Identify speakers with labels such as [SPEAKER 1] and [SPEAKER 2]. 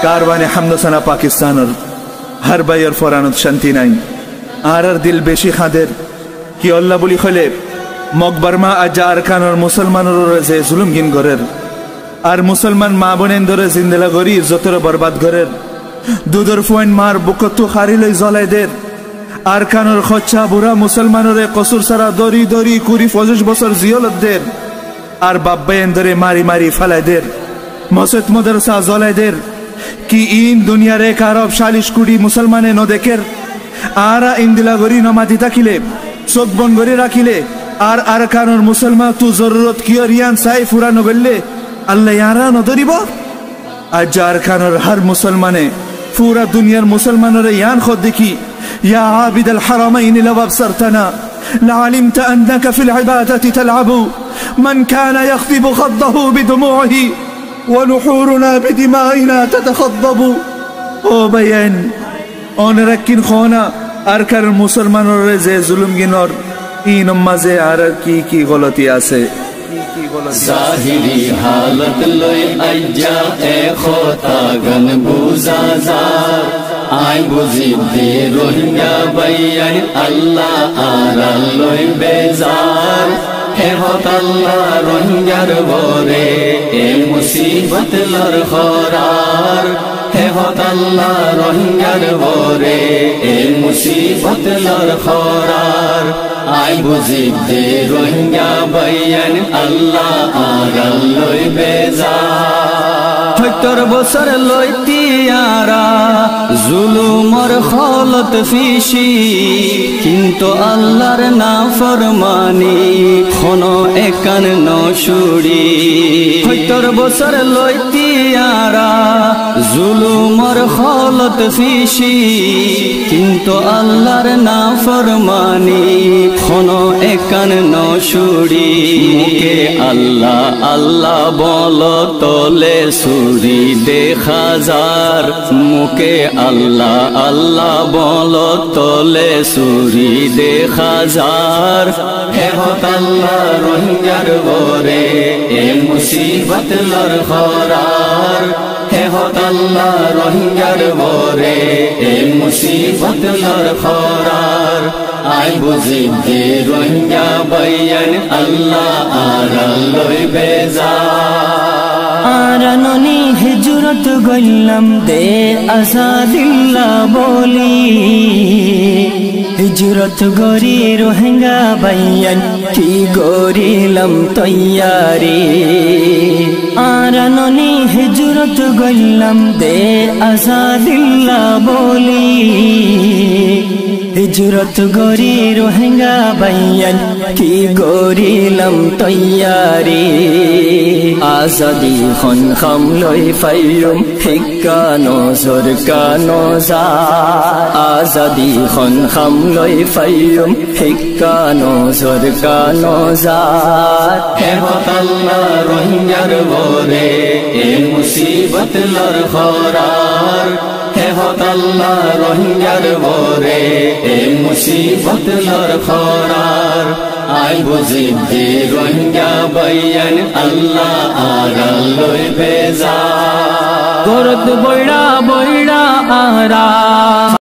[SPEAKER 1] कारवाने हमदोसाना पाकिस्तानर हर भाईर फरानत शांति नाई आर दिल बेशी खादेर कि अल्लाह बोली खले मकबरमा आजा आरकानर मुसलमानर जे जुलुम गिन गरेर आर मुसलमान मा बोनेन धरे जिंदेला गरी इज्जतर बर्बाद गरेर दुदर फुआइन मार बुकत्तु खारिलै जलाय देर आरकानर खच्चा बुरा मुसलमानरे कसुर सारा दरी दरी कुरी 50 बছর जियलत देर आर बाब्बायन धरे मारी मारी फालाय देर मसजिद मदरसा जलाय देर कि इन दुनियार एक आरब 40 কোটি मुसलमाने न देखेर आरा इंदिला गरी नमाती ताकिले चोख बन गरी राखिले आर आरकानर मुसलमान तू जरूरत कियो रियान साई फुरा नगरले अल्लाह यारा न धरिब आज आरकानर हर मुसलमाने पूरा दुनियार मुसलमानरे यान खद देखी या आबिद الحرمين لو أبصرتنا لعلمت أنك في العبادة تلعب من كان يخطب خضه بدموعه ونحورنا بدمائنا تتخضب او بيان اون ركين خونا আরকার মুসলমানরে যে জুলুম গিনর ই নমাজে আর কি গলতি আছে
[SPEAKER 2] ज़ाहिरी हालत लोई अज्जा ए खोता गन बुज़ाज़ार आई बुझी दे रोहिंग्या बैयन अल्लाह आरा लोई बेजार हे होत अल्लाह रोहिंग्यार बोरे ए मुसीबत लर खोरार हे होत अल्लाह रोहिंग्यार बोरे ए मुसीबत लर खोरार आई बुझी दे रोहिंग्या बैयन अल्लाह आरा लोई बेजार 70 বছর লইতিয়ারা জুলুমর খলত ফিসি কিন্তু আল্লাহর নাফরমানি খনো একান নশুড়ি 70 বছর লইতিয়ারা জুলুমর খলত ফিসি কিন্তু আল্লাহর নাফরমানি খনো একান নশুড়ি মুখে আল্লাহ আল্লাহ বলো তোলে সুরি দেখা যার মুখে আল্লাহ আল্লাহ বলো তোলে সুরি দেখা যার হে হত আল্লাহ রোহিঙ্গার গোরে এ মুসিবত লর খরার হে হত আল্লাহ রোহিঙ্গার গোরে এ মুসিবত লর খরার आई बुझी दे रोहिंग्या बैयन अल्लाह आरा लोई बेजार
[SPEAKER 3] आरा ननी हिजरत गल्लम दे आजादिल्ला बोली हिजरत गरी रोहिंग्या बैयन की गोरिलम तैयारी आरा ननी हिजरत गल्लम दे आजादिल्ला बोली हिजरत गरी रोहिंग्या बैयन की गोरिलम तैयारी आजादी खन खम लई फायम हिक्कानो सरकानो जा आजादी खन खम लई फायम हिक्कानो सरकानो जा
[SPEAKER 2] हे होत अल्लाह रोहिंग्यार गोरे ए मुसीबत लर खरार हे होत अल्लाह रोहिंग्यार गोरे ए मुसीबत लर खरार आई बुझी दे रोहिंग्या बैयन अल्लाह आरा लोई बेजार
[SPEAKER 3] गोरत बड़ा बड़ा आरा